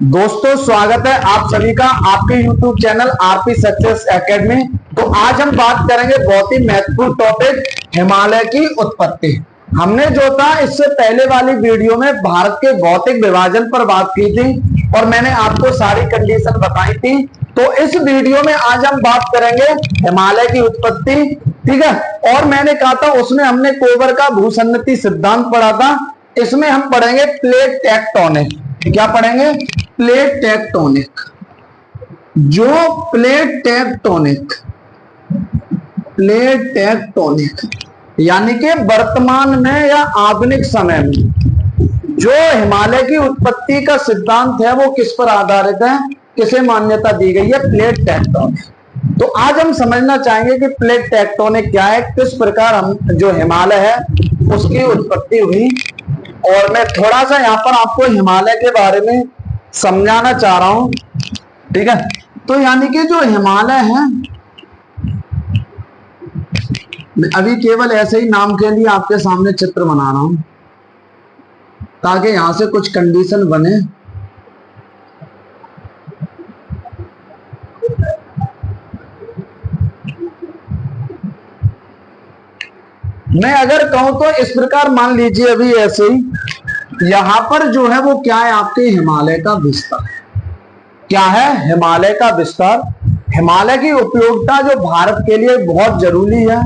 दोस्तों स्वागत है आप सभी का आपके YouTube channel RP success academy. तो आज हम बात करेंगे बहुत ही महत्वपूर्ण टॉपिक हिमालय की उत्पत्ति। हमने जो था इससे पहले वाली वीडियो में भारत के भौतिक विभाजन पर बात की थी और मैंने आपको सारी कंडीशन बताई थी। तो इस वीडियो में आज हम बात करेंगे हिमालय की उत्पत्ति, ठीक है। और मैंने कहा था उसमें हमने कोबर का भूसन्नति सिद्धांत पढ़ा था, इसमें हम पढ़ेंगे प्लेट टेक्टोनिक। क्या पढ़ेंगे? Plate tectonic. जो प्लेट टेक्टोनिक यानी कि वर्तमान में या आधुनिक समय में जो हिमालय की उत्पत्ति का सिद्धांत है वो किस पर आधारित है, किसे मान्यता दी गई है? Plate tectonic. तो आज हम समझना चाहेंगे कि प्लेट टेक्टोनिक क्या है, किस प्रकार हम जो हिमालय है उसकी उत्पत्ति हुई। और मैं थोड़ा सा यहाँ पर आपको हिमालय के बारे में समझाना चाह रहा हूं, ठीक है। तो यानी कि जो हिमालय है, मैं अभी केवल ऐसे ही नाम के लिए आपके सामने चित्र बना रहा हूं ताकि यहां से कुछ कंडीशन बने। मैं अगर कहूं तो इस प्रकार मान लीजिए, अभी ऐसे ही यहां पर जो है वो क्या है, आपके हिमालय का विस्तार। क्या है? हिमालय का विस्तार। हिमालय की उपयोगिता जो भारत के लिए बहुत जरूरी है।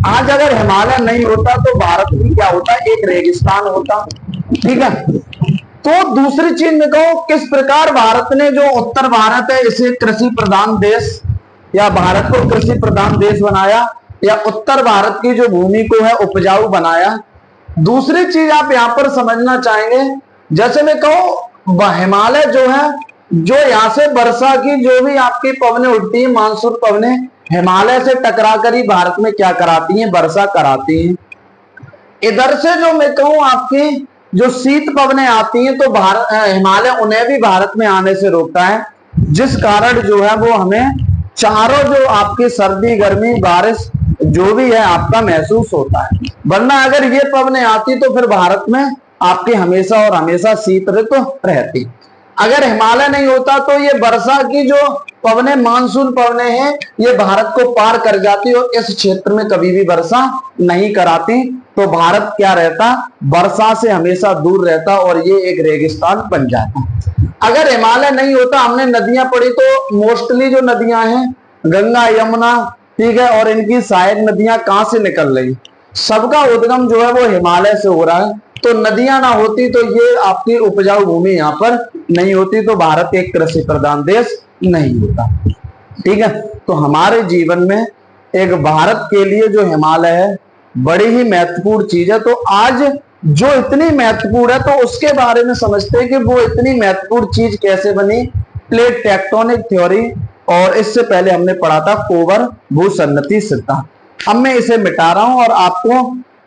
आज अगर हिमालय नहीं होता तो भारत भी क्या होता? एक रेगिस्तान होता, ठीक है। तो दूसरी चीज में कहूं, किस प्रकार भारत ने जो उत्तर भारत है इसे कृषि प्रधान देश या भारत को कृषि प्रधान देश बनाया, या उत्तर भारत की जो भूमि को है उपजाऊ बनाया। दूसरी चीज आप यहां पर समझना चाहेंगे, जैसे मैं कहूं हिमालय जो है, जो यहां से वर्षा की जो भी आपकी पवनें उठती है, मानसून पवनें हिमालय से टकरा कर ही भारत में क्या कराती हैं? वर्षा कराती हैं। इधर से जो मैं कहूं आपकी जो शीत पवनें आती हैं तो हिमालय उन्हें भी भारत में आने से रोकता है, जिस कारण जो है वो हमें चारों जो आपकी सर्दी गर्मी बारिश जो भी है आपका महसूस होता है। वरना अगर ये पवनें आती तो फिर भारत में आपकी हमेशा और हमेशा शीत ऋतु रहती। अगर हिमालय नहीं होता तो ये वर्षा की जो पवनें मानसून पवनें हैं ये भारत को पार कर जाती और इस क्षेत्र में कभी भी वर्षा नहीं कराती। तो भारत क्या रहता? वर्षा से हमेशा दूर रहता और ये एक रेगिस्तान बन जाता। अगर हिमालय नहीं होता, हमने नदियां पढ़ी तो मोस्टली जो नदियां हैं गंगा यमुना, ठीक है, और इनकी सहायक नदियां कहां से निकल रही? सबका उद्गम जो है वो हिमालय से हो रहा है। तो नदियां ना होती तो ये आपकी उपजाऊ भूमि यहाँ पर नहीं होती, तो भारत एक कृषि प्रधान देश नहीं होता, ठीक है। तो हमारे जीवन में एक भारत के लिए जो हिमालय है बड़ी ही महत्वपूर्ण चीज है। तो आज जो इतनी महत्वपूर्ण है तो उसके बारे में समझते हैं कि वो इतनी महत्वपूर्ण चीज कैसे बनी, प्लेट टेक्टोनिक थ्योरी। और इससे पहले हमने पढ़ा था कोबर भूसन्नति सिद्धांत। अब मैं इसे मिटा रहा हूं और आपको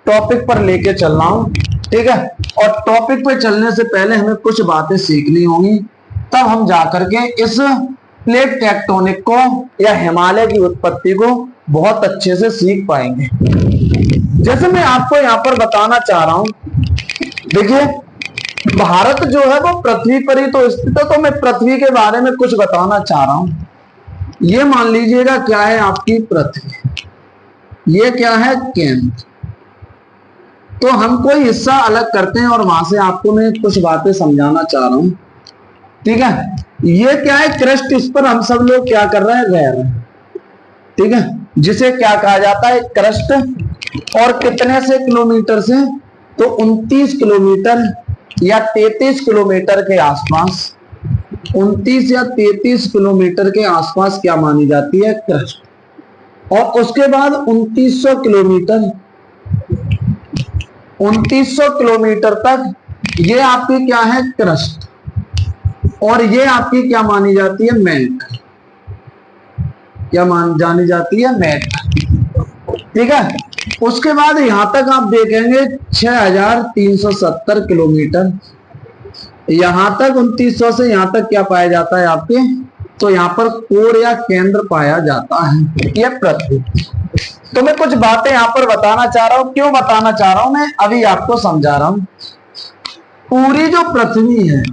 टॉपिक पर लेके चल रहा हूं, ठीक है। और टॉपिक पे चलने से पहले हमें कुछ बातें सीखनी होंगी, तब हम जाकर के इस प्लेट टेक्टोनिक को या हिमालय की उत्पत्ति को बहुत अच्छे से सीख पाएंगे। जैसे मैं आपको यहाँ पर बताना चाह रहा हूं, देखिए भारत जो है वो पृथ्वी पर ही तो स्थित है, तो मैं पृथ्वी के बारे में कुछ बताना चाह रहा हूं। ये मान लीजिएगा क्या है आपकी पृथ्वी, ये क्या है केंद्र। तो हम कोई हिस्सा अलग करते हैं और वहां से आपको मैं कुछ बातें समझाना चाह रहा हूं, ठीक है। ये क्या है? क्रस्ट। इस पर हम सब लोग क्या कर रहे हैं? रह रहे हैं, ठीक है, जिसे क्या कहा जाता है? क्रस्ट। और कितने से किलोमीटर से? तो 29 किलोमीटर या 33 किलोमीटर के आसपास, 29 या 33 किलोमीटर के आसपास क्या मानी जाती है? क्रस्ट। और उसके बाद 2900 किलोमीटर तक ये आपकी क्या है? क्रस्ट। और ये आपकी क्या मानी जाती है? मैंटल। क्या जानी जाती है? मैंटल, ठीक है। उसके बाद यहां तक आप देखेंगे 6370 किलोमीटर, यहां तक 2900 से यहां तक क्या पाया जाता है आपके? तो यहां पर कोर या केंद्र पाया जाता है, यह पृथ्वी। तो मैं कुछ बातें यहां पर बताना चाह रहा हूं। क्यों बताना चाह रहा हूं? मैं अभी आपको समझा रहा हूं। पूरी जो पृथ्वी है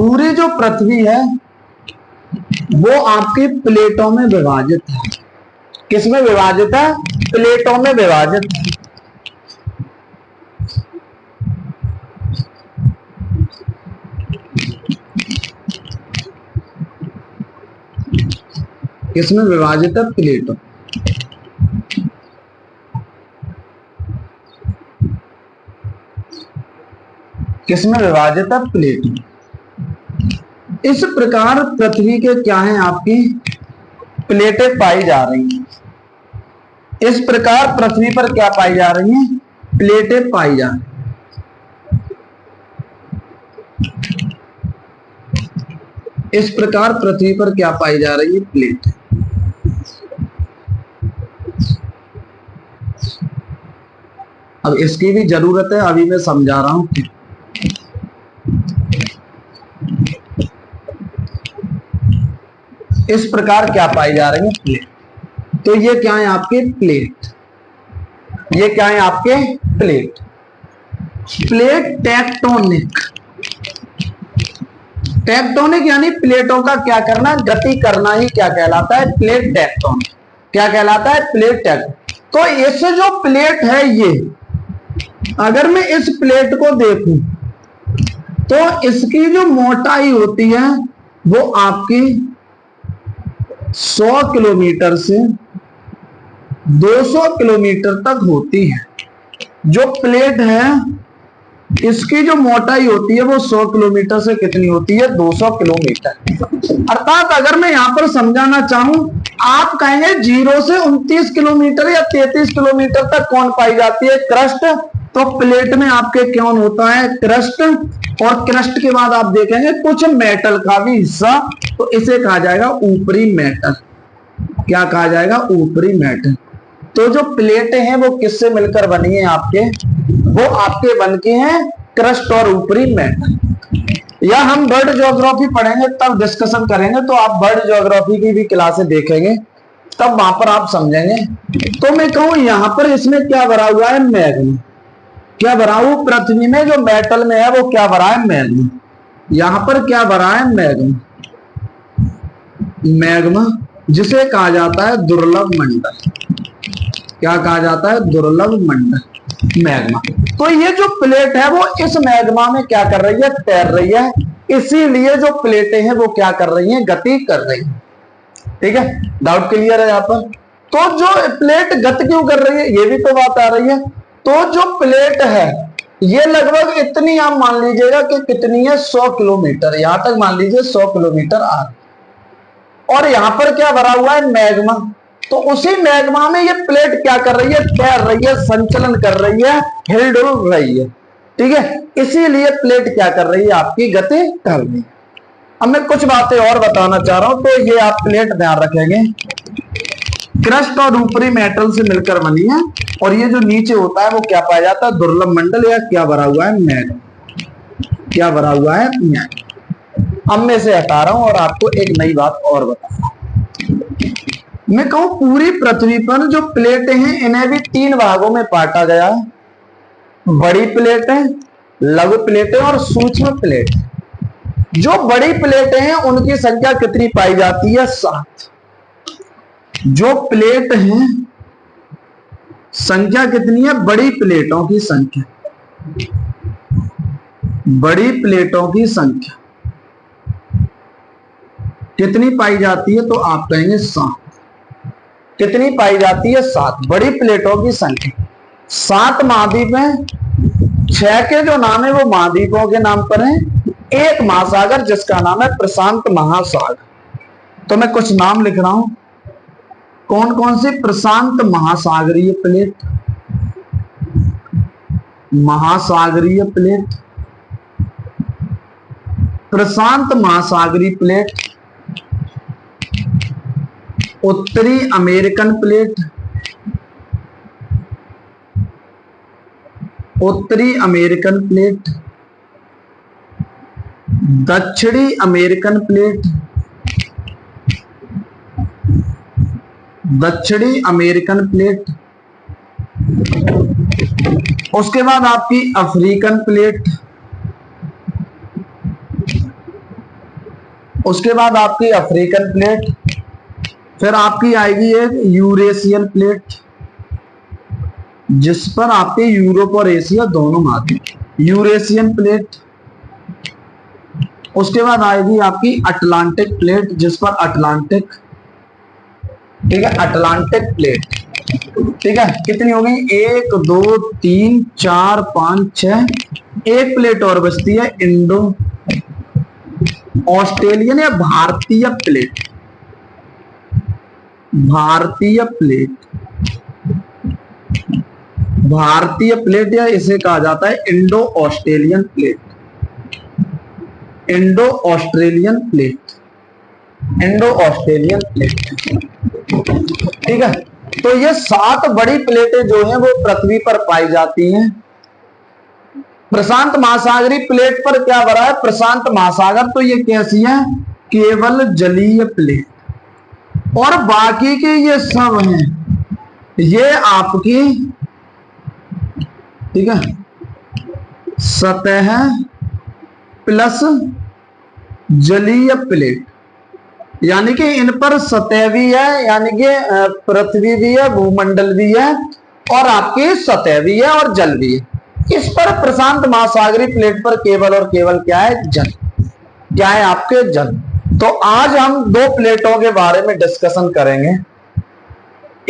पूरी जो पृथ्वी है वो आपकी प्लेटों में विभाजित है। किसमें विभाजित है? प्लेटों में विभाजित है। किसमें विभाजित है? प्लेटों। किसमें विभाजित है? प्लेटों। इस प्रकार पृथ्वी के क्या है? आपकी प्लेटें पाई जा रही हैं। इस प्रकार पृथ्वी पर क्या पाई जा रही हैं? प्लेटें पाई जा रही हैं। इस प्रकार पृथ्वी पर क्या पाई जा रही है? प्लेट। अब इसकी भी जरूरत है, अभी मैं समझा रहा हूं। इस प्रकार क्या पाई जा रही है? प्लेट। तो ये क्या है? आपके प्लेट। ये क्या है? आपके प्लेट। Plate tectonic. टेक्टोनिक यानी प्लेटों का क्या करना? गति करना ही क्या कहलाता है? Plate tectonic. क्या कहलाता है? Plate tectonic. तो इस जो प्लेट है ये, अगर मैं इस प्लेट को देखूं तो इसकी जो मोटाई होती है वो आपकी 100 किलोमीटर से 200 किलोमीटर तक होती है। जो प्लेट है इसकी जो मोटाई होती है वो 100 किलोमीटर से कितनी होती है? 200 किलोमीटर। अर्थात अगर मैं यहां पर समझाना चाहूं, आप कहेंगे 0 से 29 किलोमीटर या 33 किलोमीटर तक कौन पाई जाती है? क्रस्ट। तो प्लेट में आपके कौन होता है? क्रस्ट। और क्रस्ट के बाद आप देखेंगे कुछ मेटल का भी हिस्सा, तो इसे कहा जाएगा ऊपरी मेटल। क्या कहा जाएगा? ऊपरी मेटल। तो जो प्लेटें हैं वो किससे मिलकर बनी है? आपके वो आपके बन के हैं क्रस्ट और ऊपरी मेटल। या हम बर्ड ज्योग्राफी पढ़ेंगे तब डिस्कशन करेंगे, तो आप बर्ड ज्योग्राफी की भी क्लासें देखेंगे तब वहां पर आप समझेंगे। तो मैं कहूं यहां पर इसमें क्या भरा हुआ है? मैग्मा। क्या भरा हुआ? पृथ्वी में जो मेटल में है वो क्या भरा है? मैग्मा। यहां पर क्या भरा है? मैग्मा। मैग्मा जिसे कहा जाता है दुर्लभ मंडल। क्या कहा जाता है? दुर्लभ मंडल, मैग्मा। तो ये जो प्लेट है वो इस मैग्मा में क्या कर रही है? तैर रही है। इसीलिए जो प्लेटें हैं वो क्या कर रही हैं? गति कर रही हैं। ठीक है, डाउट क्लियर है यहाँ पर? तो जो प्लेट गति क्यों कर रही है ये भी तो बात आ रही है। तो जो प्लेट है ये लगभग इतनी, आप मान लीजिएगा कि कितनी है? 100 किलोमीटर। यहां तक मान लीजिए 100 किलोमीटर आ रही। और यहां पर क्या भरा हुआ है? मैग्मा। तो उसी मैग्मा में ये प्लेट क्या कर रही है? तैर रही है, संचलन कर रही है, हिलडुल रही है। ठीक है, इसीलिए प्लेट क्या कर रही है? आपकी गति कर रही है। अब मैं कुछ बातें और बताना चाह रहा हूं, तो ये आप प्लेट ध्यान रखेंगे, क्रस्ट और ऊपरी मेटल से मिलकर बनी है। और ये जो नीचे होता है वो क्या पाया जाता है? दुर्लभ मंडल, या क्या भरा हुआ है? मैग्मा। क्या भरा हुआ है? मैग्मा। अब मैं इसे हटा रहा हूं और आपको एक नई बात और बता रहा हूं। मैं कहूं पूरी पृथ्वी पर जो प्लेटें हैं इन्हें भी 3 भागों में बांटा गया है। बड़ी प्लेटें, लघु प्लेटें और सूक्ष्म प्लेटें। जो बड़ी प्लेटें हैं उनकी संख्या कितनी पाई जाती है? 7। जो प्लेट हैं संख्या कितनी है? बड़ी प्लेटों की संख्या, बड़ी प्लेटों की संख्या कितनी पाई जाती है? तो आप कहेंगे 7। कितनी पाई जाती है? 7 बड़ी प्लेटों की संख्या। 7 महाद्वीप हैं। 6 के जो नाम है वो महाद्वीपों के नाम पर हैं। एक महासागर जिसका नाम है प्रशांत महासागर। तो मैं कुछ नाम लिख रहा हूं, कौन कौन से? प्रशांत महासागरीय प्लेट, महासागरीय प्लेट, प्रशांत महासागरीय प्लेट, उत्तरी अमेरिकन प्लेट, उत्तरी अमेरिकन प्लेट, दक्षिणी अमेरिकन प्लेट, दक्षिणी अमेरिकन प्लेट, उसके बाद आपकी अफ्रीकन प्लेट, उसके बाद आपकी अफ्रीकन प्लेट, फिर आपकी आएगी एक यूरेशियन प्लेट जिस पर आपके यूरोप और एशिया दोनों आते हैं, यूरेशियन प्लेट। उसके बाद आएगी आपकी अटलांटिक प्लेट जिस पर अटलांटिक, ठीक है, अटलांटिक प्लेट, ठीक है। कितनी हो गई? 1 2 3 4 5 6, एक प्लेट और बचती है इंडो ऑस्ट्रेलियन या भारतीय प्लेट, भारतीय प्लेट, भारतीय प्लेट या इसे कहा जाता है Indo Australian plate, Indo Australian plate, Indo Australian plate, ठीक है। तो ये 7 बड़ी प्लेटें जो हैं वो पृथ्वी पर पाई जाती हैं। प्रशांत महासागरीय प्लेट पर क्या भरा है? प्रशांत महासागर। तो ये कैसी है? केवल जलीय प्लेट। और बाकी के ये सब हैं, ये आपकी, ठीक है, सतह प्लस जलीय प्लेट, यानी कि इन पर सतह भी है, यानी कि पृथ्वी भी है, भूमंडल भी है, और आपकी सतह भी है और जल भी है। इस पर प्रशांत महासागरीय प्लेट पर केवल और केवल क्या है? जल। क्या है? आपके जल। तो आज हम 2 प्लेटों के बारे में डिस्कशन करेंगे।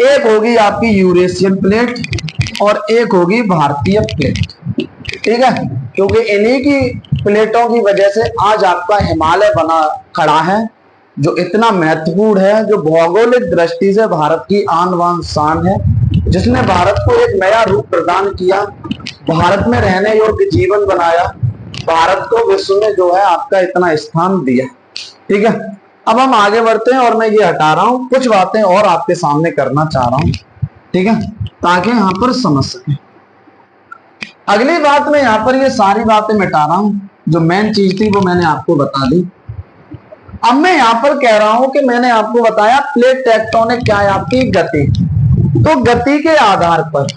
एक होगी आपकी यूरेशियन प्लेट और एक होगी भारतीय प्लेट, ठीक है। क्योंकि इन्हीं की प्लेटों की वजह से आज आपका हिमालय बना खड़ा है, जो इतना महत्वपूर्ण है, जो भौगोलिक दृष्टि से भारत की आन बान शान है, जिसने भारत को एक नया रूप प्रदान किया, भारत में रहने योग्य जीवन बनाया, भारत को विश्व में जो है आपका इतना स्थान दिया, ठीक है। अब हम आगे बढ़ते हैं और मैं ये हटा रहा हूं, कुछ बातें और आपके सामने करना चाह रहा हूं, ठीक है, ताकि यहां पर समझ सके। अगली बात में यहां पर ये सारी बातें मिटा रहा हूं, जो मेन चीज थी वो मैंने आपको बता दी। अब मैं यहां पर कह रहा हूं कि मैंने आपको बताया प्लेट टेक्टोनिक क्या है? आपकी गति। तो गति के आधार पर,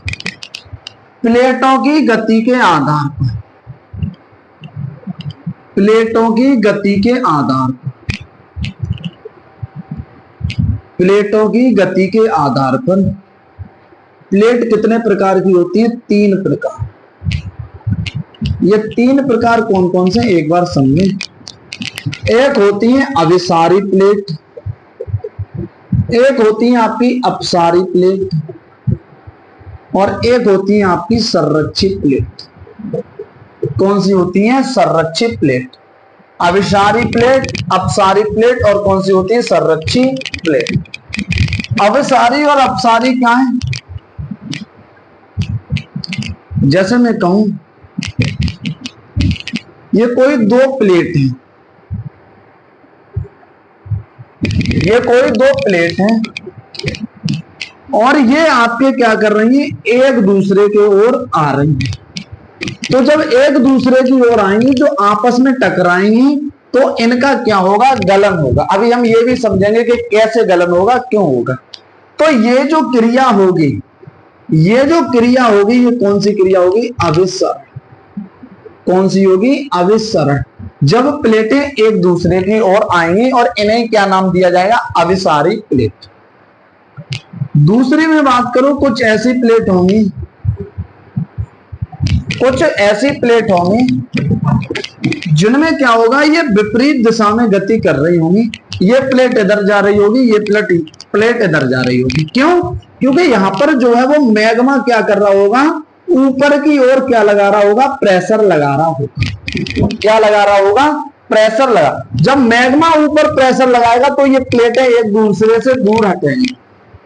प्लेटों की गति के आधार पर, प्लेटों की गति के आधार पर, प्लेटों की गति के आधार पर प्लेट कितने प्रकार की होती है? 3 प्रकार। ये 3 प्रकार कौन कौन से? एक बार समझें। एक होती है अभिसारी प्लेट, एक होती है आपकी अपसारी प्लेट, और एक होती है आपकी संरक्षित प्लेट। कौन सी होती है? संरक्षित प्लेट। अभिसारी प्लेट, अपसारी प्लेट, और कौन सी होती है? संरक्षित प्लेट। अभिसारी और अपसारी क्या है? जैसे मैं कहूं ये कोई 2 प्लेट है, ये कोई 2 प्लेट हैं और ये आपके क्या कर रही हैं? एक दूसरे के ओर आ रही हैं। तो जब एक दूसरे की ओर आएंगी, जो आपस में टकराएंगी, तो इनका क्या होगा? गलन होगा। अभी हम ये भी समझेंगे कि कैसे गलन होगा, क्यों होगा। तो ये जो क्रिया होगी, ये जो क्रिया होगी, ये कौन सी क्रिया होगी? अभिसरण। कौन सी होगी? अभिसरण। जब प्लेटें एक दूसरे की ओर आएंगी और इन्हें क्या नाम दिया जाएगा? अभिसारी प्लेट। दूसरी में बात करूं, कुछ ऐसी प्लेट होंगी, कुछ ऐसी प्लेट होंगी जिनमें क्या होगा? ये विपरीत दिशा में गति कर रही होंगी। ये प्लेट इधर जा रही होगी, ये प्लेट इधर जा रही होगी। क्यों? क्योंकि यहां पर जो है वो मैग्मा क्या कर रहा होगा? ऊपर की ओर क्या लगा रहा होगा? प्रेशर लगा रहा होगा। क्या लगा रहा होगा? प्रेशर लगा। जब मैग्मा ऊपर प्रेशर लगाएगा तो ये प्लेटें एक दूसरे से दूर हटेंगी।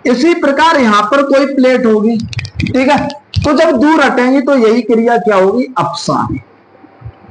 इसी प्रकार यहां पर कोई प्लेट होगी, ठीक है, तो जब दूर हटेंगी तो यही क्रिया क्या होगी? अपसारी।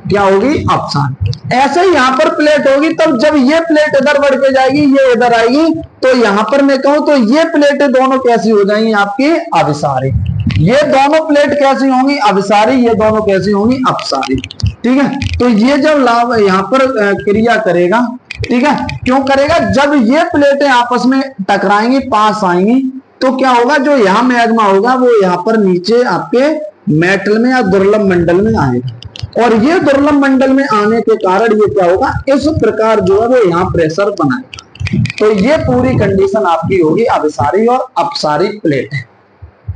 क्या होगी? अपसारी। ऐसे ही यहां पर प्लेट होगी, तब जब ये प्लेट इधर बढ़ के जाएगी, ये इधर आएगी, तो यहां पर मैं कहूं तो ये प्लेटें दोनों कैसी हो जाएंगी? आपकी अभिसारी। ये दोनों प्लेट कैसी होंगी? अभिसारी। ये दोनों कैसी होंगी? अपसारी, ठीक है। तो ये जब लाभ यहां पर क्रिया करेगा, ठीक है, क्यों करेगा? जब ये प्लेटें आपस में टकराएंगी, पास आएंगी, तो क्या होगा? जो यहां मैग्मा होगा वो यहां पर नीचे आपके मेटल में या दुर्लभ मंडल में आएगा। और ये दुर्लभ मंडल में आने के कारण ये क्या होगा, इस प्रकार जो है वो यहाँ प्रेशर बनाएगा। तो ये पूरी कंडीशन आपकी होगी अभिसारी और अपसारी प्लेट है।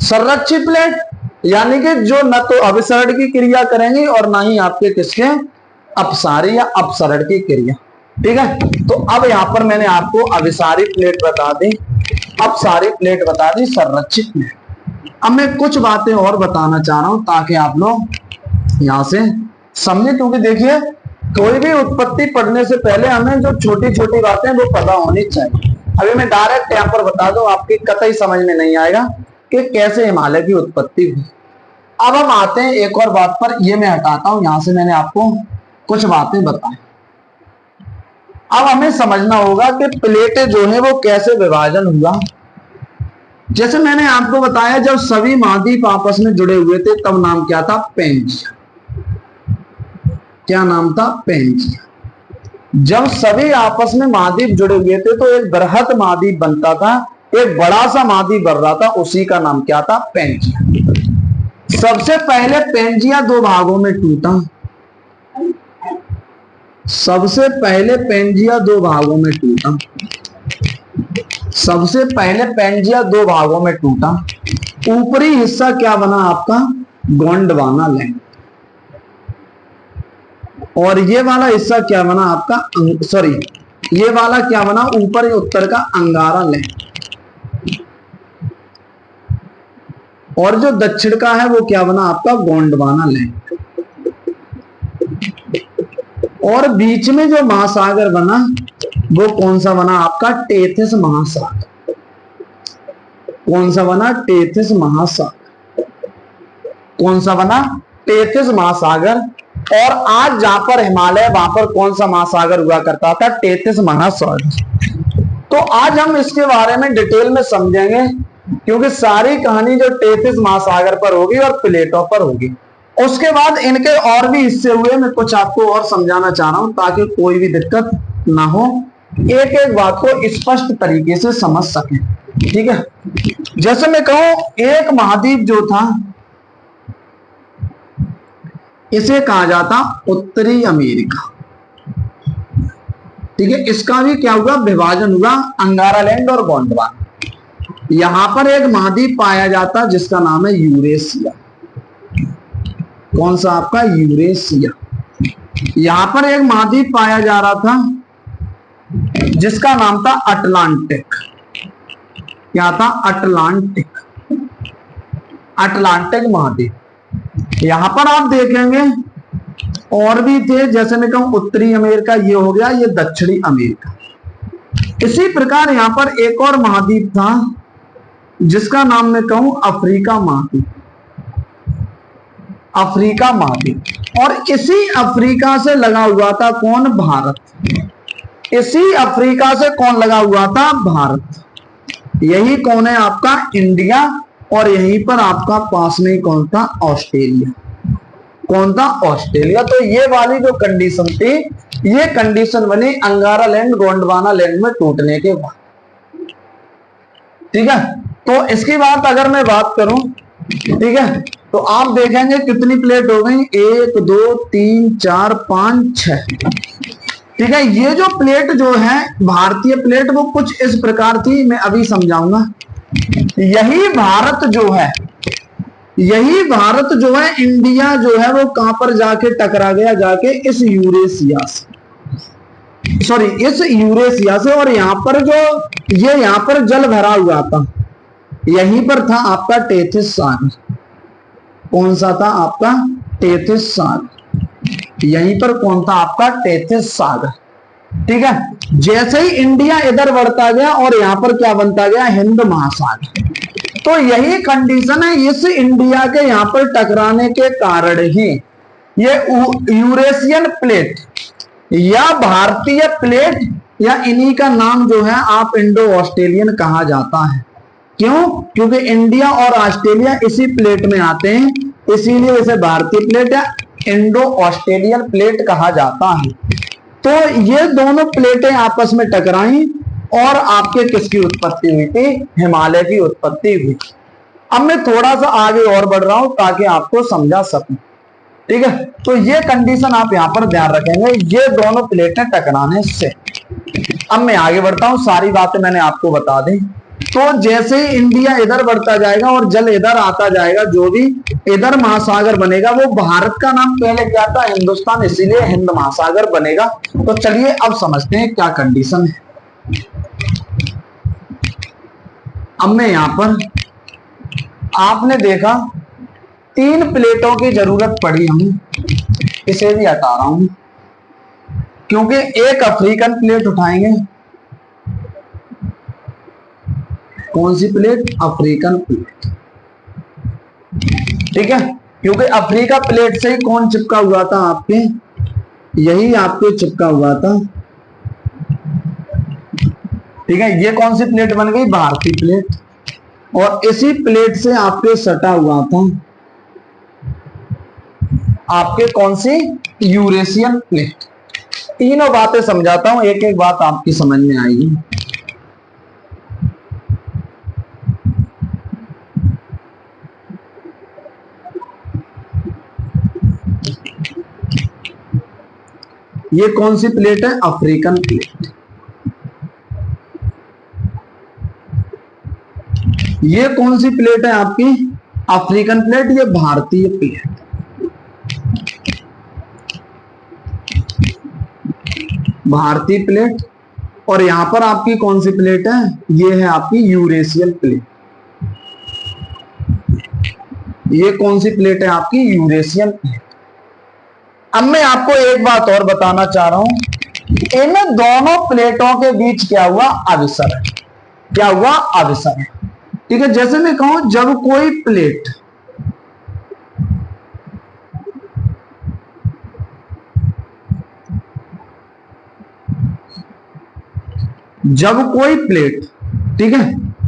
संरक्षित प्लेट यानी कि जो न तो अभिसरण की क्रिया करेंगी और ना ही आपके किसके अपसारी या अपसरण की क्रिया। ठीक है, तो अब यहां पर मैंने आपको अभिसारी प्लेट बता दी, अपसारी प्लेट बता दी, संरक्षित प्लेट। अब मैं कुछ बातें और बताना चाह रहा हूं ताकि आप लोग यहां से समझे, क्योंकि देखिए कोई भी उत्पत्ति पढ़ने से पहले हमें जो छोटी छोटी बातें वो पता होनी चाहिए। अभी मैं डायरेक्ट यहां पर बता दूं, आपकी कतई समझ में नहीं आएगा कि कैसे हिमालय की उत्पत्ति हुई। अब हम आते हैं एक और बात पर, ये मैं हटाता हूं, यहां से मैंने आपको कुछ बातें बताई। अब हमें समझना होगा कि प्लेटें जो है वो कैसे विभाजन हुआ। जैसे मैंने आपको बताया जब सभी महाद्वीप आपस में जुड़े हुए थे तब नाम क्या था, पेंजिया। क्या नाम था, पेंजिया। जब सभी आपस में महाद्वीप जुड़े हुए थे तो एक बृहत महाद्वीप बनता था, एक बड़ा सा महाद्वीप बन रहा था, उसी का नाम क्या था, पेंजिया। सबसे पहले पेंजिया दो भागों में टूटा। सबसे पहले पेंजिया दो भागों में टूटा। सबसे पहले पेंजिया दो भागों में टूटा। ऊपरी हिस्सा क्या बना आपका, गोंडवाना लैंड, और ये वाला हिस्सा क्या बना आपका, सॉरी ये वाला क्या बना, ऊपर उत्तर का अंगारा लैंड, और जो दक्षिण का है वो क्या बना आपका, गोंडवाना लैंड। और बीच में जो महासागर बना वो कौन सा बना आपका, टेथिस महासागर। कौन सा बना, टेथिस महासागर। कौन सा बना, टेथिस महासागर। और आज जहां पर हिमालय वहां पर कौन सा महासागर हुआ करता था, टेथिस महासागर। तो आज हम इसके बारे में डिटेल में समझेंगे, क्योंकि सारी कहानी जो टेथिस महासागर पर होगी और प्लेटों पर होगी। उसके बाद इनके और भी हिस्से हुए, मैं कुछ आपको और समझाना चाह रहा हूं ताकि कोई भी दिक्कत ना हो, एक एक बात को स्पष्ट तरीके से समझ सके। ठीक है, जैसे मैं कहूं एक महाद्वीप जो था इसे कहा जाता उत्तरी अमेरिका। ठीक है, इसका भी क्या हुआ, विभाजन हुआ, अंगारा लैंड और गोंडवाना। यहां पर एक महाद्वीप पाया जाता जिसका नाम है यूरेशिया। कौन सा आपका, यूरेशिया। यहां पर एक महाद्वीप पाया जा रहा था जिसका नाम था अटलांटिक। क्या था, अटलांटिक। अटलांटिक महाद्वीप। यहां पर आप देखेंगे और भी थे, जैसे मैं कहूं उत्तरी अमेरिका ये हो गया, ये दक्षिणी अमेरिका। इसी प्रकार यहां पर एक और महाद्वीप था जिसका नाम मैं कहूं अफ्रीका महाद्वीप। अफ्रीका महाद्वीप। और इसी अफ्रीका से लगा हुआ था कौन, भारत। इसी अफ्रीका से कौन लगा हुआ था, भारत। यही कौन है आपका, इंडिया। और यहीं पर आपका पास में कौन था, ऑस्ट्रेलिया। कौन था, ऑस्ट्रेलिया। तो ये वाली जो कंडीशन थी, ये कंडीशन बनी अंगारा लैंड गोंडवाना लैंड में टूटने के बाद। ठीक है, तो इसकी बात अगर मैं बात करूं, ठीक है, तो आप देखेंगे कितनी प्लेट हो गई, 1 2 3 4 5 6। ठीक है, ये जो प्लेट जो है भारतीय प्लेट वो कुछ इस प्रकार थी, मैं अभी समझाऊंगा। यही भारत जो है, यही भारत जो है, इंडिया जो है वो कहां पर जाके टकरा गया, जाके इस यूरेशिया से, सॉरी इस यूरेशिया से। और यहां पर जो ये यहां पर जल भरा हुआ था, यहीं पर था आपका टेथिस सागर। कौन सा था आपका, टेथिस सागर। यहीं पर कौन था आपका, टेथिस सागर। ठीक है, जैसे ही इंडिया इधर बढ़ता गया और यहां पर क्या बनता गया, हिंद महासागर। तो यही कंडीशन है, इस इंडिया के यहां पर टकराने के कारण ही ये यूरेशियन प्लेट या भारतीय प्लेट या इन्हीं का नाम जो है आप इंडो ऑस्ट्रेलियन कहा जाता है। क्यों, क्योंकि इंडिया और ऑस्ट्रेलिया इसी प्लेट में आते हैं, इसीलिए इसे भारतीय प्लेट या इंडो ऑस्ट्रेलियन प्लेट कहा जाता है। तो ये दोनों प्लेटें आपस में टकराई और आपके किसकी उत्पत्ति हुई थी, हिमालय की उत्पत्ति हुई। अब मैं थोड़ा सा आगे और बढ़ रहा हूं ताकि आपको समझा सकूं। ठीक है, तो ये कंडीशन आप यहां पर ध्यान रखेंगे, ये दोनों प्लेटें टकराने से। अब मैं आगे बढ़ता हूं, सारी बातें मैंने आपको बता दी। तो जैसे ही इंडिया इधर बढ़ता जाएगा और जल इधर आता जाएगा, जो भी इधर महासागर बनेगा वो भारत का नाम पहले क्या था, हिंदुस्तान, इसीलिए हिंद महासागर बनेगा। तो चलिए अब समझते हैं क्या कंडीशन है। अब मैं यहां पर आपने देखा 3 प्लेटों की जरूरत पड़ी, हमें इसे भी हटा रहा हूं क्योंकि एक अफ्रीकन प्लेट उठाएंगे। कौन सी प्लेट, अफ्रीकन प्लेट, ठीक है, क्योंकि अफ्रीका प्लेट से ही कौन चिपका हुआ था आपके, यही आपके चिपका हुआ था। ठीक है, ये कौन सी प्लेट बन गई, भारतीय प्लेट, और इसी प्लेट से आपके सटा हुआ था आपके कौन सी, यूरेशियन प्लेट। तीनों बातें समझाता हूं, एक एक बात आपकी समझ में आएगी। ये कौन सी प्लेट है, अफ्रीकन प्लेट। ये कौन सी प्लेट है आपकी, अफ्रीकन प्लेट, ये भारतीय प्लेट। भारतीय प्लेट, और यहां पर आपकी कौन सी प्लेट है, ये है आपकी यूरेशियन प्लेट। ये कौन सी प्लेट है आपकी, यूरेशियन प्लेट। अब मैं आपको एक बात और बताना चाह रहा हूं, इन दोनों प्लेटों के बीच क्या हुआ, अभिसरण। क्या हुआ, अभिसरण। ठीक है, जैसे मैं कहूं जब कोई प्लेट ठीक है,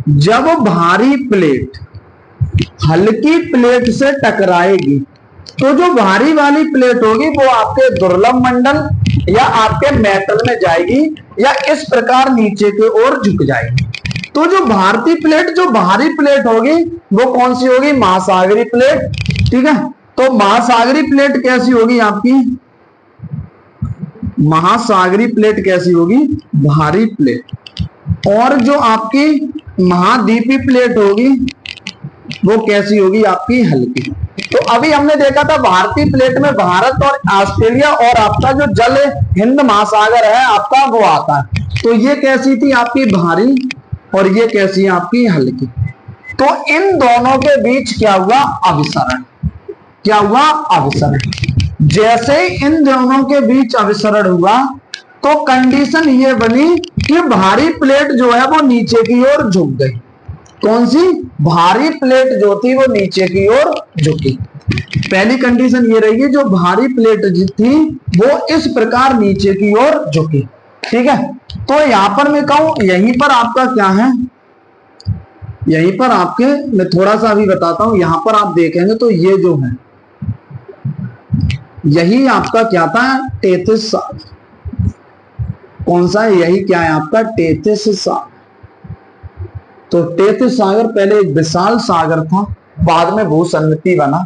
जब भारी प्लेट हल्की प्लेट से टकराएगी तो जो भारी वाली प्लेट होगी वो आपके दुर्लभ मंडल या आपके मेटल में जाएगी या इस प्रकार नीचे की ओर झुक जाएगी। तो जो भारतीय प्लेट, जो भारी प्लेट होगी वो कौन सी होगी, महासागरी प्लेट। ठीक है, तो महासागरी प्लेट कैसी होगी आपकी, महासागरी प्लेट कैसी होगी, भारी प्लेट। और जो आपकी महाद्वीपीय प्लेट होगी वो कैसी होगी, आपकी हल्की। तो अभी हमने देखा था भारतीय प्लेट में भारत और ऑस्ट्रेलिया और आपका जो जल हिंद महासागर है आपका वो आता है। तो ये कैसी थी आपकी, भारी, और ये कैसी है आपकी, हल्की। तो इन दोनों के बीच क्या हुआ, अभिसरण। क्या हुआ, अभिसरण। जैसे ही इन दोनों के बीच अभिसरण हुआ तो कंडीशन ये बनी कि भारी प्लेट जो है वो नीचे की ओर झुक गई। कौन सी, भारी प्लेट जो थी वो नीचे की ओर झुकी। पहली कंडीशन ये रही, जो भारी प्लेट थी वो इस प्रकार नीचे की ओर झुकी। ठीक है, तो यहां पर मैं कहूं यहीं पर आपका क्या है, यहीं पर आपके, मैं थोड़ा सा अभी बताता हूं, यहां पर आप देखेंगे तो ये जो है यही आपका क्या था, टेथिस सागर। कौन सा है, यही क्या है आपका, टेथिस सागर। तो टेथिस सागर पहले एक विशाल सागर था, बाद में भूसन्नति बना।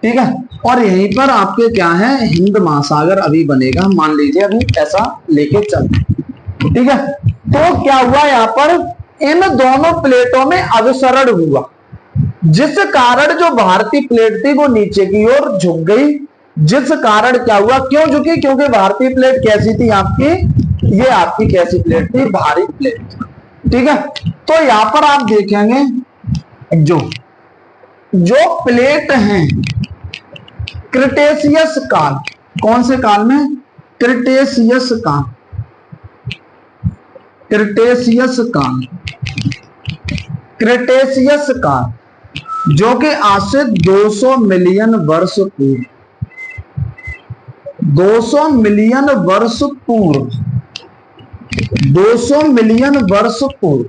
ठीक है, और यहीं पर आपके क्या है, हिंद महासागर अभी बनेगा, मान लीजिए अभी ऐसा लेके चलते। ठीक है, तो क्या हुआ यहाँ पर, इन दोनों प्लेटों में अभिसरण हुआ जिस कारण जो भारतीय प्लेट थी वो नीचे की ओर झुक गई। जिस कारण क्या हुआ, क्यों झुकी, क्योंकि भारतीय प्लेट कैसी थी आपकी, ये आपकी कैसी प्लेट थी, भारी प्लेट। ठीक है, तो यहां पर आप देखेंगे जो प्लेट हैं क्रिटेशियस काल, कौन से काल में, क्रिटेशियस काल, क्रिटेशियस काल, क्रिटेशियस काल जो कि आज से 200 मिलियन वर्ष पूर्व, 200 मिलियन वर्ष पूर्व, 200 मिलियन वर्ष पूर्व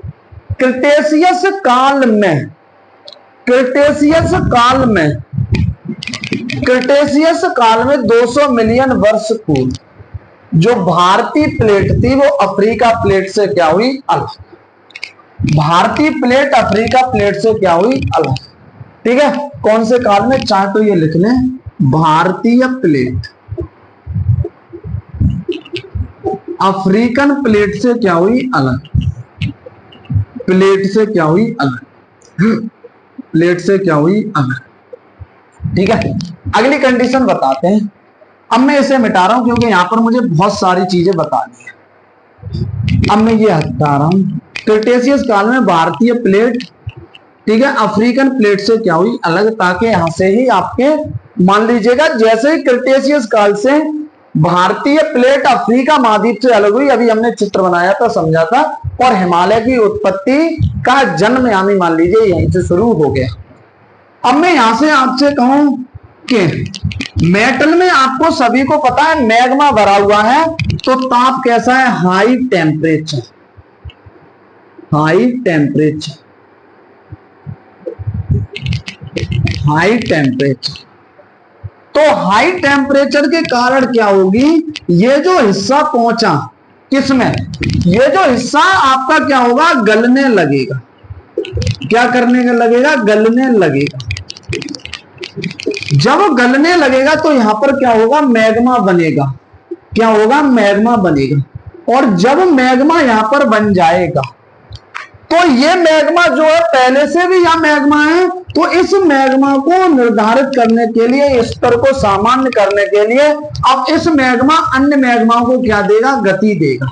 क्रिटेशियस काल में, क्रिटेशियस काल में, क्रिटेशियस काल में 200 मिलियन वर्ष पूर्व जो भारतीय प्लेट थी वो अफ्रीका प्लेट से क्या हुई, अलग। भारतीय प्लेट अफ्रीका प्लेट से क्या हुई, अलग। ठीक है, कौन से काल में, चाहे तो ये लिख लें, भारतीय प्लेट अफ्रीकन प्लेट से क्या हुई अलग, प्लेट से क्या हुई अलग, प्लेट से क्या हुई अलग। ठीक है, अगली कंडीशन बताते हैं। अब मैं इसे मिटा रहा हूं क्योंकि यहां पर मुझे बहुत सारी चीजें बतानी है। अब मैं ये हटा रहा हूं। क्रिटेशियस काल में भारतीय प्लेट, ठीक है, अफ्रीकन प्लेट से क्या हुई अलग, ताकि यहां से ही आपके मान लीजिएगा जैसे ही क्रिटेशियस काल से भारतीय प्लेट अफ्रीका महाद्वीप से अलग हुई, अभी हमने चित्र बनाया था, समझा था, और हिमालय की उत्पत्ति का जन्म यानी मान लीजिए यहीं से शुरू हो गया। अब मैं यहां से आपसे कहूं कि मेटल में आपको सभी को पता है मैग्मा भरा हुआ है, तो ताप कैसा है, high temperature, high temperature, high temperature. तो हाई टेम्परेचर के कारण क्या होगी, ये जो हिस्सा पहुंचा किसमें, ये जो हिस्सा आपका क्या होगा, गलने लगेगा। क्या करने का लगेगा, गलने लगेगा। जब गलने लगेगा तो यहां पर क्या होगा, मैग्मा बनेगा। क्या होगा, मैग्मा बनेगा। और जब मैग्मा यहां पर बन जाएगा तो ये मैग्मा जो है पहले से भी यहां मैग्मा है, तो इस मैग्मा को निर्धारित करने के लिए, स्तर को सामान्य करने के लिए अब इस मैग्मा अन्य मैग्मा को क्या देगा, गति देगा,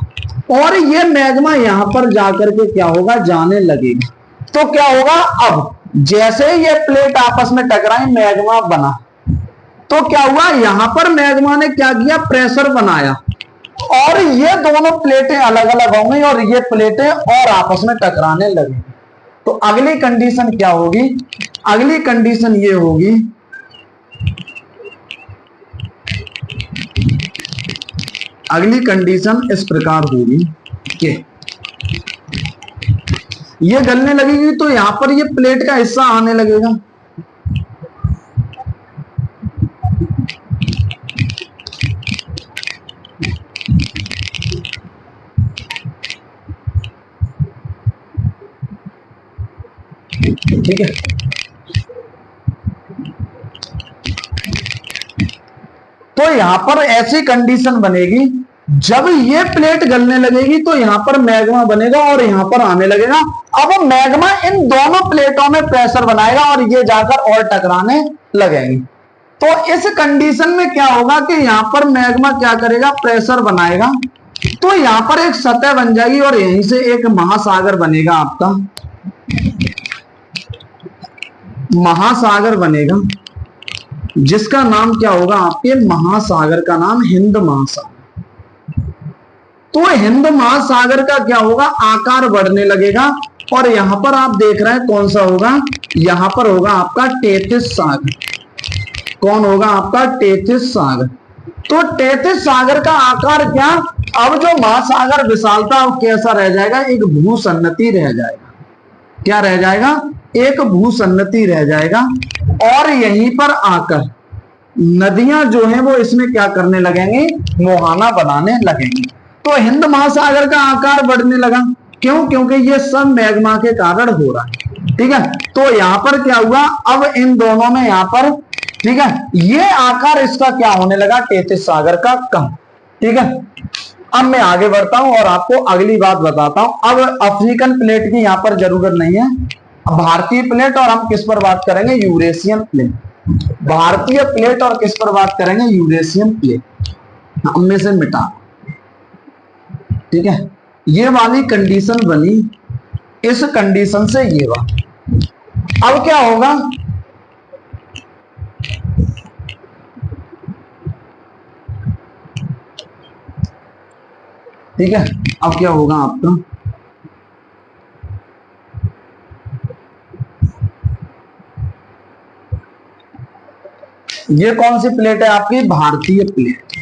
और ये मैग्मा यहां पर जाकर के क्या होगा, जाने लगेगा। तो क्या होगा, अब जैसे ये प्लेट आपस में टकराई, मैग्मा बना, तो क्या हुआ, यहां पर मैग्मा ने क्या किया, प्रेशर बनाया, और ये दोनों प्लेटें अलग अलग होंगी और ये प्लेटें और आपस में टकराने लगेंगी। तो अगली कंडीशन क्या होगी, अगली कंडीशन ये होगी, अगली कंडीशन इस प्रकार होगी कि ये गलने लगेगी तो यहां पर ये प्लेट का हिस्सा आने लगेगा, ठीक है। तो यहां पर ऐसी कंडीशन बनेगी, जब ये प्लेट गलने लगेगी तो यहां पर मैग्मा बनेगा और यहां पर आने लगेगा। अब मैग्मा इन दोनों प्लेटों में प्रेशर बनाएगा और ये जाकर और टकराने लगेंगे। तो इस कंडीशन में क्या होगा कि यहां पर मैग्मा क्या करेगा, प्रेशर बनाएगा, तो यहां पर एक सतह बन जाएगी और यहीं से एक महासागर बनेगा, आपका महासागर बनेगा, जिसका नाम क्या होगा, आपके महासागर का नाम हिंद महासागर। तो हिंद महासागर का क्या होगा, आकार बढ़ने लगेगा, और यहां पर आप देख रहे हैं कौन सा होगा, यहां पर होगा आपका टेथिस सागर। कौन होगा आपका, टेथिस सागर। तो टेथिस सागर का आकार क्या, अब जो महासागर विशालता कैसा रह जाएगा, एक भूसन्नति रह जाएगा। क्या रह जाएगा, एक भूसन्नति रह जाएगा, और यहीं पर आकर नदियां जो हैं वो इसमें क्या करने लगेंगी, मुहाना बनाने लगेंगी। तो हिंद महासागर का आकार बढ़ने लगा, क्यों, क्योंकि ये सब मैग्मा के कारण हो रहा है, ठीक है। तो यहां पर क्या हुआ, अब इन दोनों में यहां पर, ठीक है, ये आकार इसका क्या होने लगा, टेथिस सागर का कम, ठीक है। अब मैं आगे बढ़ता हूं और आपको अगली बात बताता हूं। अब अफ्रीकन प्लेट की यहां पर जरूरत नहीं है, भारतीय प्लेट, और हम किस पर बात करेंगे, यूरेशियन प्लेट। भारतीय प्लेट और किस पर बात करेंगे, यूरेशियन प्लेट। हम में से मिटा, ठीक है। ये वाली कंडीशन बनी, इस कंडीशन से ये बात, अब क्या होगा, ठीक है। अब क्या होगा आपका, ये कौन सी प्लेट है आपकी, भारतीय प्लेट,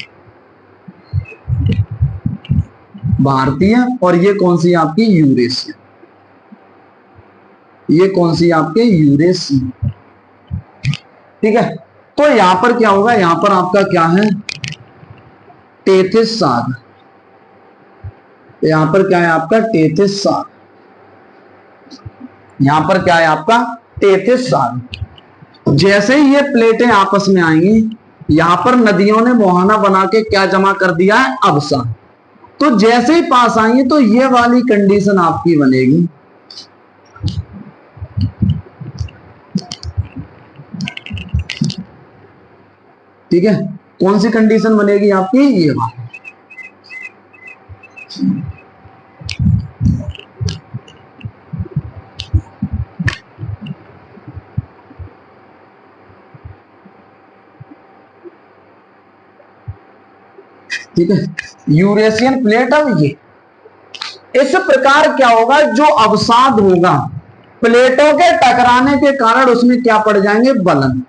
भारतीय, और ये कौन सी आपकी, यूरेशियन। ये कौन सी आपके, यूरेशियन, ठीक है। तो यहां पर क्या होगा, यहां पर आपका क्या है, टेथिस सागर। यहां पर क्या है आपका, टेथिस सागर। यहां पर क्या है आपका, टेथिस सागर। जैसे ही ये प्लेटें आपस में आएंगी, यहां पर नदियों ने मुहाना बना के क्या जमा कर दिया है, अवसाद। तो जैसे ही पास आएंगे तो ये वाली कंडीशन आपकी बनेगी। ठीक है, कौन सी कंडीशन बनेगी आपकी, ये वाली। ठीक है, यूरेशियन प्लेट। अब ये इस प्रकार क्या होगा, जो अवसाद होगा प्लेटों के टकराने के कारण उसमें क्या पड़ जाएंगे, बलन।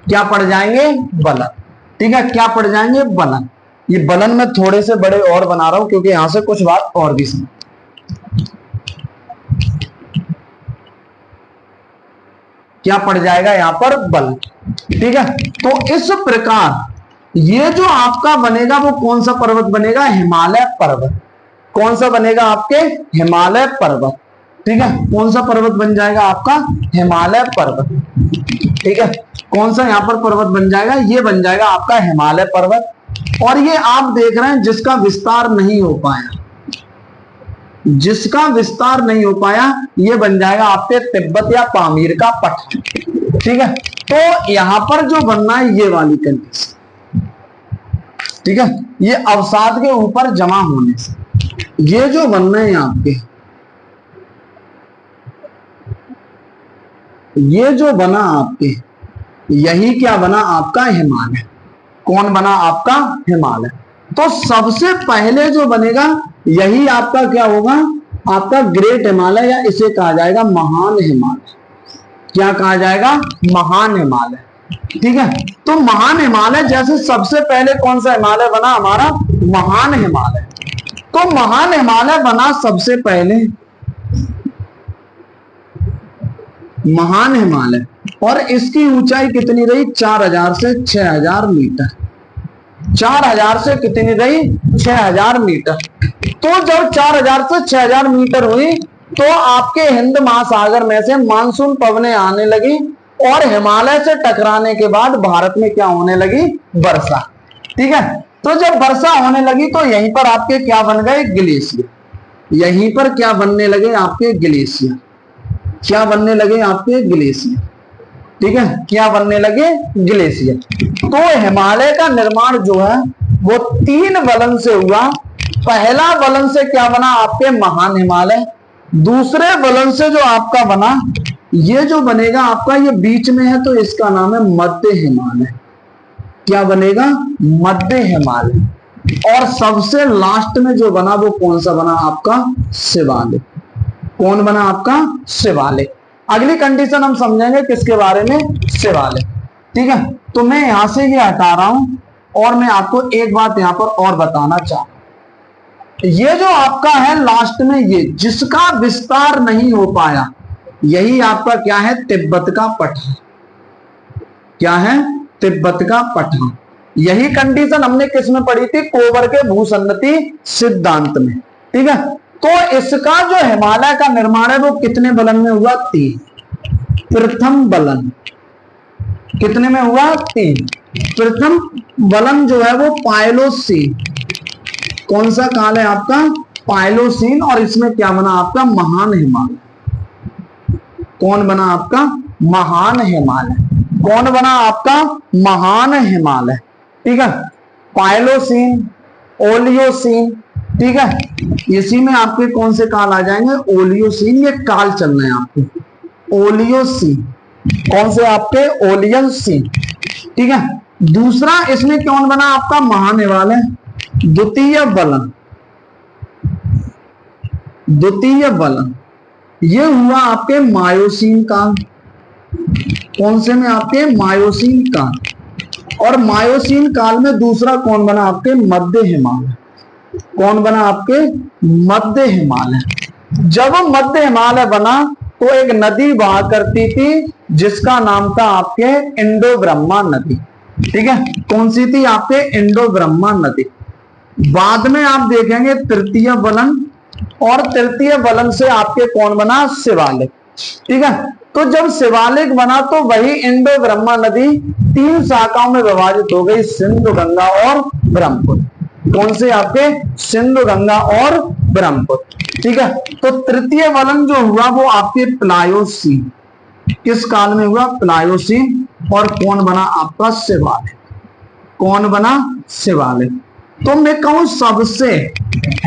क्या पड़ जाएंगे, बलन। ठीक है, क्या पड़ जाएंगे, बलन। ये बलन में थोड़े से बड़े और बना रहा हूं क्योंकि यहां से कुछ बात और भी समझ। क्या पड़ जाएगा यहां पर, बलन। ठीक है, तो इस प्रकार ये जो आपका बनेगा वो कौन सा पर्वत बनेगा, हिमालय पर्वत। कौन सा बनेगा आपके, हिमालय पर्वत। ठीक है, कौन सा पर्वत बन जाएगा आपका, हिमालय पर्वत। ठीक है, कौन सा यहां पर पर्वत बन जाएगा, ये बन जाएगा आपका हिमालय पर्वत। और ये आप देख रहे हैं जिसका विस्तार नहीं हो पाया, जिसका विस्तार नहीं हो पाया, ये बन जाएगा आपके तिब्बत या पामीर का पठार। ठीक है, तो यहां पर जो बनना है ये वाली कंडीशन। ठीक है, ये अवसाद के ऊपर जमा होने से ये जो बनना है आपके, ये जो बना आपके, यही क्या बना आपका, हिमालय। कौन बना आपका, हिमालय। तो सबसे पहले जो बनेगा यही आपका क्या होगा, आपका ग्रेट हिमालय, या इसे कहा जाएगा महान हिमालय। क्या कहा जाएगा, महान हिमालय। ठीक है, तो महान हिमालय, जैसे सबसे पहले कौन सा हिमालय बना हमारा, महान हिमालय। तो महान हिमालय बना सबसे पहले, महान हिमालय, और इसकी ऊंचाई कितनी रही, 4000 से 6000 मीटर। 4000 से कितनी रही, 6000 मीटर। तो जब 4000 से 6000 मीटर हुई तो आपके हिंद महासागर में से मानसून पवनें आने लगी और हिमालय से टकराने के बाद भारत में क्या होने लगी, वर्षा। ठीक है, तो जब वर्षा होने लगी तो यहीं पर आपके क्या बन गए, ग्लेशियर। यहीं पर क्या बनने लगे आपके, ग्लेशियर। क्या बनने लगे आपके, ग्लेशियर। ठीक है, क्या बनने लगे, ग्लेशियर। तो हिमालय का निर्माण जो है वो 3 बलन से हुआ। पहला बलन से क्या बना आपके, महान हिमालय। दूसरे बलन से जो आपका बना, ये जो बनेगा आपका, ये बीच में है तो इसका नाम है मध्य हिमालय। क्या बनेगा, मध्य हिमालय। और सबसे लास्ट में जो बना वो कौन सा बना आपका, शिवालिक। कौन बना आपका, शिवालिक। अगली कंडीशन हम समझेंगे किसके बारे में, शिवालिक। ठीक है, तो मैं यहां से ये हटा रहा हूं और मैं आपको एक बात यहां पर और बताना चाहता हूं। ये जो आपका है लास्ट में, ये जिसका विस्तार नहीं हो पाया, यही आपका क्या है, तिब्बत का पठार। क्या है, तिब्बत का पठार। यही कंडीशन हमने किस में पढ़ी थी, कोबर के भूसन्नति सिद्धांत में। ठीक है, तो इसका जो हिमालय का निर्माण है वो कितने बलन में हुआ, 3। प्रथम बलन कितने में हुआ, 3। प्रथम बलन जो है वो पायलोसीन। कौन सा काल है आपका, पायलोसीन। और इसमें क्या बना आपका, महान हिमालय। कौन बना आपका, महान हिमालय। कौन बना आपका, महान हिमालय। ठीक है, पायलोसीन, ओलियोसीन। ठीक है, इसी में आपके कौन से काल आ जाएंगे, ओलियोसीन। ये काल चलना है आपको, ओलियोसीन। कौन से आपके, ओलियोसीन। ठीक है, दूसरा इसमें कौन बना आपका, महान हिमालय। द्वितीय बलन, द्वितीय बलन ये हुआ आपके मायोसीन काल। कौन से में आपके, मायोसीन काल। और मायोसीन काल में दूसरा कौन बना आपके, मध्य हिमालय। कौन बना आपके, मध्य हिमालय। जब मध्य हिमालय बना तो एक नदी बहा करती थी जिसका नाम था आपके इंडो ब्रह्मा नदी। ठीक है, कौन सी थी आपके, इंडो ब्रह्मा नदी। बाद में आप देखेंगे तृतीय बलन, और तृतीय बलन से आपके कौन बना, शिवालिक। ठीक है, तो जब शिवालिक बना तो वही इंडो ब्रह्मा नदी 3 शाखाओं में विभाजित हो गई, सिंधु, गंगा और ब्रह्मपुत्र। कौन से आपके? सिंधु, गंगा और ब्रह्मपुत्र। ठीक है, तो तृतीय वलन जो हुआ वो आपके प्लायोसीन। किस काल में हुआ? प्लायोसीन। और कौन बना आपका? शिवालिक। कौन बना? शिवालिक। तो मैं कहूं सबसे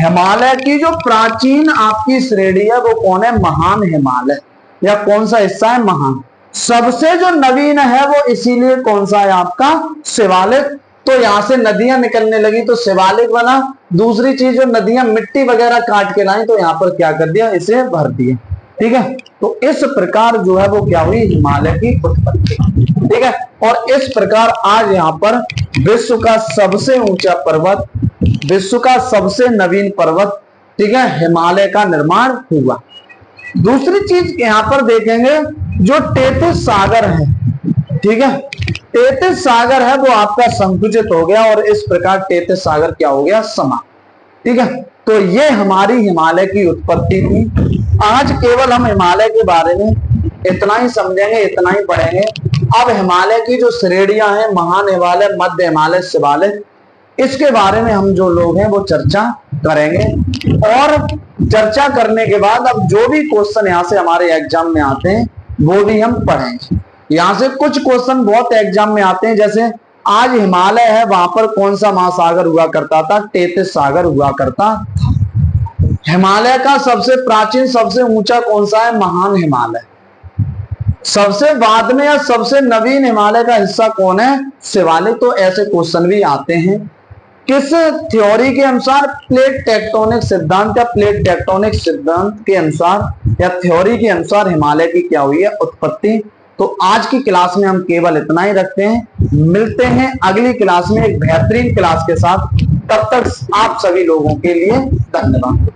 हिमालय की जो प्राचीन आपकी श्रेणी है वो कौन है? महान हिमालय। या कौन सा हिस्सा है? महान। सबसे जो नवीन है वो इसीलिए कौन सा है आपका? शिवालिक। तो यहां से नदियां निकलने लगी तो शिवालिक बना। दूसरी चीज, जो नदियां मिट्टी वगैरह काट के लाई तो यहां पर क्या कर दिया? इसे भर दिया। ठीक है, तो इस प्रकार जो है वो क्या हुई? हिमालय की उत्पत्ति। ठीक है, और इस प्रकार आज यहाँ पर विश्व का सबसे ऊंचा पर्वत, विश्व का सबसे नवीन पर्वत, ठीक है, हिमालय का निर्माण हुआ। दूसरी चीज यहाँ पर देखेंगे, जो तेतीस सागर है, ठीक है, 33 सागर है वो आपका संकुचित हो गया और इस प्रकार 33 सागर क्या हो गया? समाप्त। ठीक है, तो ये हमारी हिमालय की उत्पत्ति थी। आज केवल हम हिमालय के बारे में इतना ही समझेंगे, इतना ही पढ़ेंगे। अब हिमालय की जो श्रेणियां हैं, महान हिमालय, मध्य हिमालय, शिवालिक, इसके बारे में हम जो लोग हैं वो चर्चा करेंगे। और चर्चा करने के बाद अब जो भी क्वेश्चन यहाँ से हमारे एग्जाम में आते हैं वो भी हम पढ़ेंगे। यहाँ से कुछ क्वेश्चन बहुत एग्जाम में आते हैं, जैसे आज हिमालय है, वहां पर कौन सा महासागर हुआ करता था? 33 सागर हुआ करता था। हिमालय का सबसे प्राचीन, सबसे ऊंचा कौन सा है? महान हिमालय। सबसे बाद में या सबसे नवीन हिमालय का हिस्सा कौन है? शिवालिक। तो ऐसे क्वेश्चन भी आते हैं। किस थ्योरी के अनुसार? प्लेट टेक्टोनिक सिद्धांत या प्लेट टेक्टोनिक सिद्धांत के अनुसार या थ्योरी के अनुसार हिमालय की क्या हुई है? उत्पत्ति। तो आज की क्लास में हम केवल इतना ही रखते हैं। मिलते हैं अगली क्लास में एक बेहतरीन क्लास के साथ। तब तक आप सभी लोगों के लिए धन्यवाद।